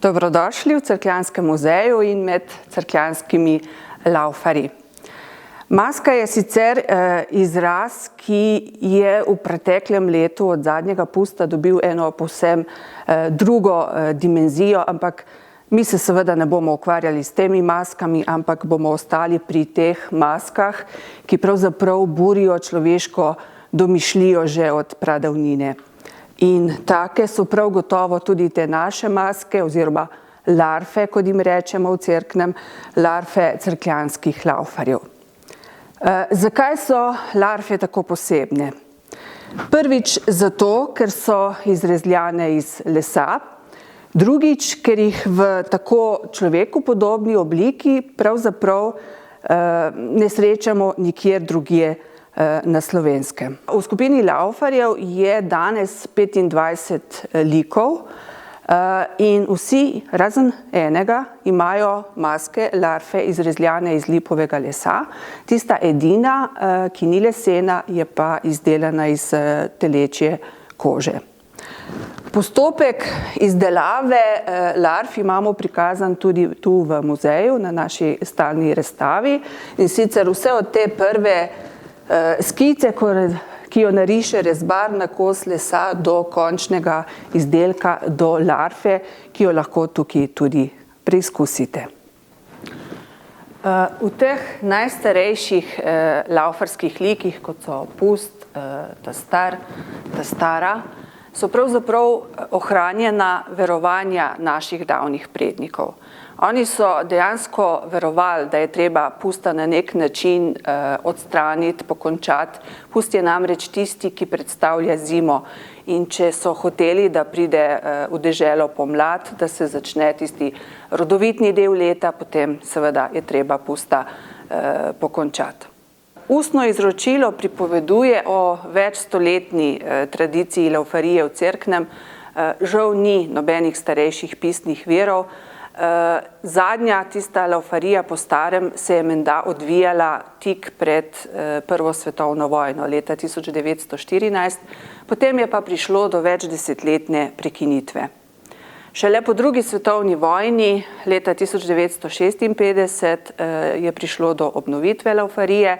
Dobrodošli v Cerkljanskem muzeju in med cerkljanskimi laufarji. Maska je sicer izraz, ki je v preteklem letu od zadnjega pusta dobil eno povsem drugo dimenzijo, ampak mi se seveda ne bomo ukvarjali s temi maskami, ampak bomo ostali pri teh maskah, ki pravzaprav burijo človeško domišljijo že od pradavnine. In take so prav gotovo tudi te naše maske oziroma larve, kot jim rečemo v Cerknem, larve cerkljanskih laufarjev. Zakaj so larve tako posebne? Prvič zato, ker so izrezljane iz lesa, drugič, ker jih v tako človeku podobni obliki pravzaprav ne srečamo nikjer drugje na Slovenskem. V skupini laufarjev je danes 25 likov in vsi, razen enega, imajo maske, larve izrezljane iz lipovega lesa. Tista edina, ki ni lesena, je pa izdelana iz telečje kože. Postopek izdelave larv imamo prikazan tudi tu v muzeju, na naši stalni razstavi, in sicer vse od te prve skice, ki jo nariše rezbar na kos lesa, do končnega izdelka, do larve, ki jo lahko tukaj tudi preizkusite. V teh najstarejših laufarskih likih, kot so pust, ta star, ta stara, so pravzaprav ohranjena verovanja naših davnih prednikov. Oni so dejansko verovali, da je treba pusta na nek način odstraniti, pokončati. Pust je namreč tisti, ki predstavlja zimo, in če so hoteli, da pride v deželo pomlad, da se začne tisti rodovitni del leta, potem seveda je treba pusta pokončati. Ustno izročilo pripoveduje o večstoletni tradiciji laufarije v Cerknem. Žal ni nobenih starejših pisnih virov. Zadnja tista laufarija po starem se je menda odvijala tik pred Prvo svetovno vojno, leta 1914, potem je pa prišlo do večdesetletne prekinitve. Šele po drugi svetovni vojni, leta 1956, je prišlo do obnovitve laufarije,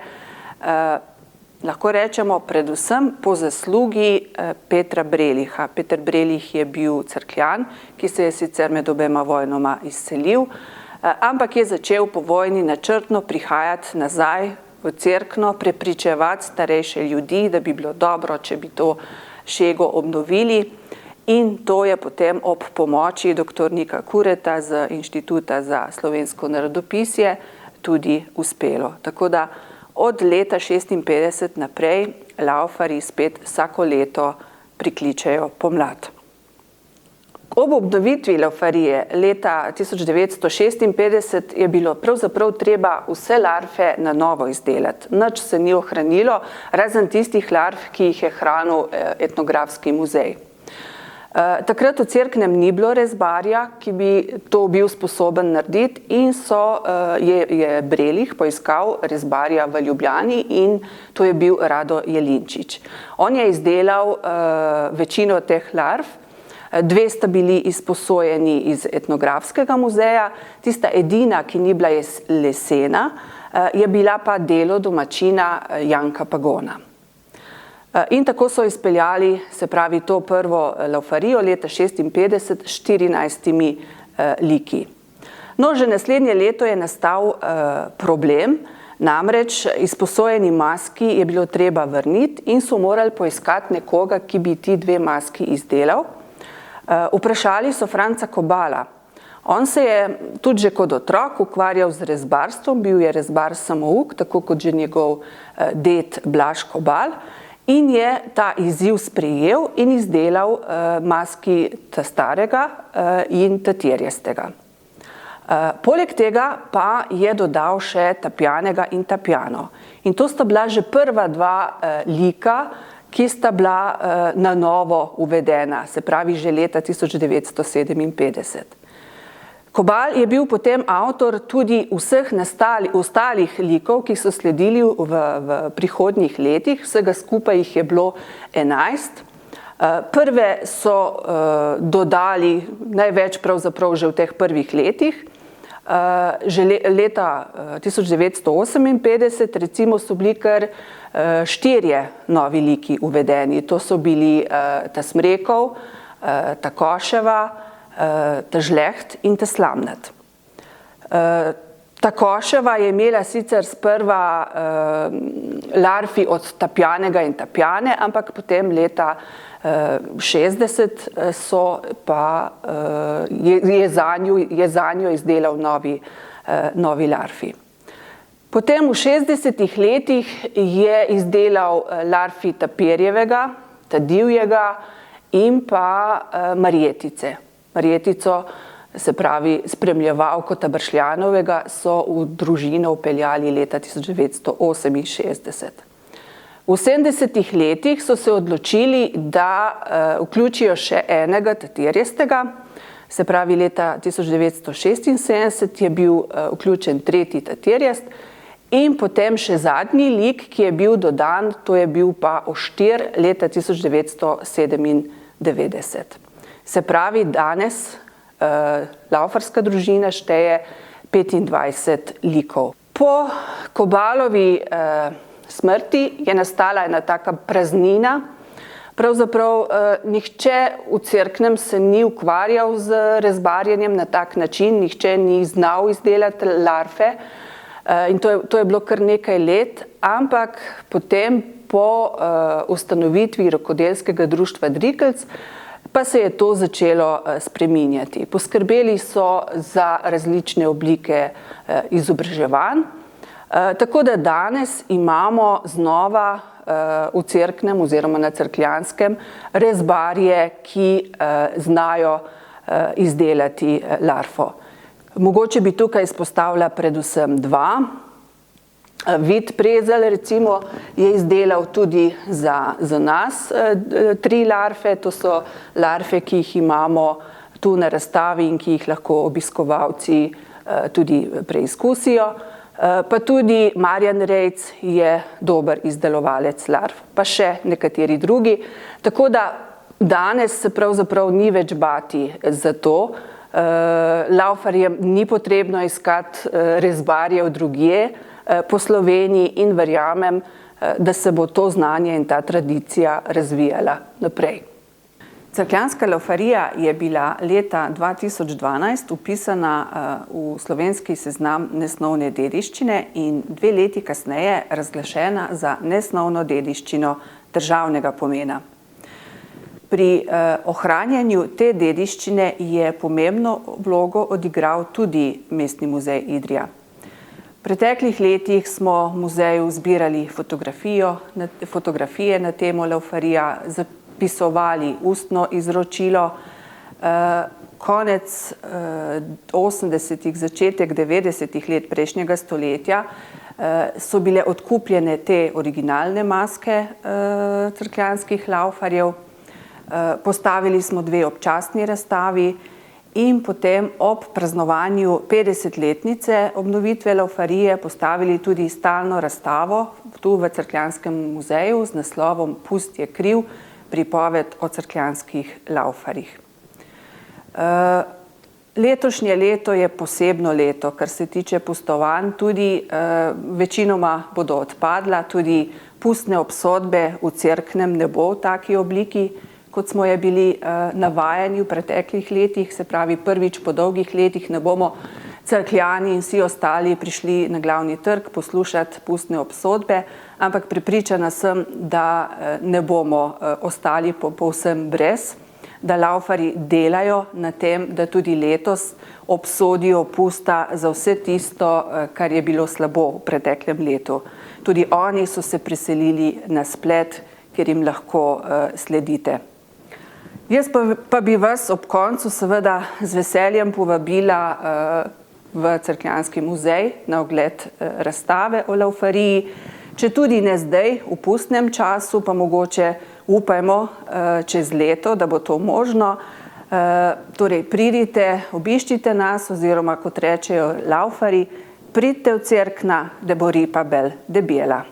lahko rečemo predvsem po zaslugi Petra Breliha. Peter Brelih je bil Cerkljan, ki se je sicer med obema vojnoma izselil, ampak je začel po vojni načrtno prihajati nazaj v Cerkno, prepričevati starejše ljudi, da bi bilo dobro, če bi to šego obnovili, in to je potem ob pomoči dr. Nika Kureta z Inštituta za slovensko narodopisje tudi uspelo. Tako da od leta 1956 naprej laufarji spet vsako leto prikličejo pomlad. Ob obnovitvi laufarije leta 1956 je bilo pravzaprav treba vse larve na novo izdelati. Nič se ni ohranilo, razen tistih larv, ki jih je hranil etnografski muzej. Takrat v Cerknem ni bilo rezbarja, ki bi to bil sposoben narediti, in je Brelih poiskal rezbarja v Ljubljani, in to je bil Rado Jelinčič. On je izdelal večino teh larv, dve sta bili izposojeni iz etnografskega muzeja, tista edina, ki ni bila lesena, je bila pa delo domačina Janka Pagona. In tako so izpeljali, se pravi, to prvo laufarijo leta 1956 s 14 liki. No, že naslednje leto je nastal problem, namreč izposojeni maski je bilo treba vrniti in so morali poiskati nekoga, ki bi ti dve maski izdelal. Vprašali so Franca Kobala. On se je tudi že kot otrok ukvarjal z rezbarstvom, bil je rezbar samouk, tako kot že njegov ded Blaž Kobal, in je ta izziv sprejel in izdelal maski ta starega in ta tirjastega. Poleg tega pa je dodal še Tapjanega in Tapjano. In to sta bila že prva dva lika, ki sta bila na novo uvedena, se pravi že leta 1957. Kobal je bil potem avtor tudi vseh ostalih likov, ki so sledili v prihodnjih letih, vsega skupaj jih je bilo 11. Prve so dodali največ pravzaprav že v teh prvih letih. Že leta 1958 recimo so bili kar 4 novi liki uvedeni. To so bili ta Smrekov, ta Koševa, ta Žleht in ta Slamnat. Ta Koševa je imela sicer sprva larfi od Tapjanega in Tapjane, ampak potem leta 60 so pa je zanjo izdelal novi larfi. Potem v 60 letih je izdelal larfi Tapirjevega, ta Divjega in pa Marjetice. Marjetico, se pravi spremljevalko ta Bršljanovega, so v družino vpeljali leta 1968. V 70 letih so se odločili, da vključijo še enega Tatirjastega, se pravi leta 1976 je bil vključen tretji Tatirjast in potem še zadnji lik, ki je bil dodan, to je bil pa Oštir leta 1997. Se pravi, danes laufarska družina šteje 25 likov. Po Kobalovi smrti je nastala ena taka praznina. Pravzaprav nihče v Cerknem se ni ukvarjal z rezbarjenjem na tak način, nihče ni znal izdelati larfe in to je bilo kar nekaj let, ampak potem po ustanovitvi Rokodelskega društva Drikelc pa se je to začelo spreminjati. Poskrbeli so za različne oblike izobraževanj, tako da danes imamo znova v Cerknem oziroma na Cerkljanskem rezbarje, ki znajo izdelati larfo. Mogoče bi tukaj izpostavila predvsem dva. Vid Prezelj recimo je izdelal tudi za nas 3 larfe, to so larfe, ki jih imamo tu na razstavi in ki jih lahko obiskovalci tudi preizkusijo. Pa tudi Marjan Rejc je dober izdelovalec larv, pa še nekateri drugi. Tako da danes se pravzaprav ni več bati za to. Laufarjem ni potrebno iskati rezbarjev drugje po Sloveniji in verjamem, da se bo to znanje in ta tradicija razvijala naprej. Cerkljanska laufarija je bila leta 2012 vpisana v slovenski seznam nesnovne dediščine in 2 leti kasneje razglašena za nesnovno dediščino državnega pomena. Pri ohranjanju te dediščine je pomembno vlogo odigral tudi Mestni muzej Idrija. V preteklih letih smo v muzeju zbirali fotografije na temo laufarija, zapisovali ustno izročilo. Konec 80-ih, začetek 90-ih let prejšnjega stoletja so bile odkupljene te originalne maske cerkljanskih laufarjev. Postavili smo 2 občasni razstavi in potem ob praznovanju 50-letnice obnovitve laufarije postavili tudi stalno razstavo tu v Cerkljanskem muzeju z naslovom Pust je kriv, pripoved o cerkljanskih laufarjih. Letošnje leto je posebno leto, kar se tiče pustovanj, tudi večinoma bodo odpadla, tudi pustne obsodbe v Cerknem ne bo v taki obliki, kot smo je bili navajeni v preteklih letih, se pravi prvič po dolgih letih ne bomo Cerkljani in vsi ostali prišli na glavni trg poslušati pustne obsodbe, ampak prepričana sem, da ne bomo ostali povsem brez, da laufarji delajo na tem, da tudi letos obsodijo pusta za vse tisto, kar je bilo slabo v preteklem letu. Tudi oni so se preselili na splet, kjer jim lahko sledite. Jaz pa bi vas ob koncu seveda z veseljem povabila v Cerkljanski muzej na ogled razstave o laufariji, če tudi ne zdaj v pustnem času, pa mogoče upajmo čez leto, da bo to možno. Torej pridite, obiščite nas oziroma kot rečejo laufarji, pridite v Cerkna, da bo ripa bolj debela.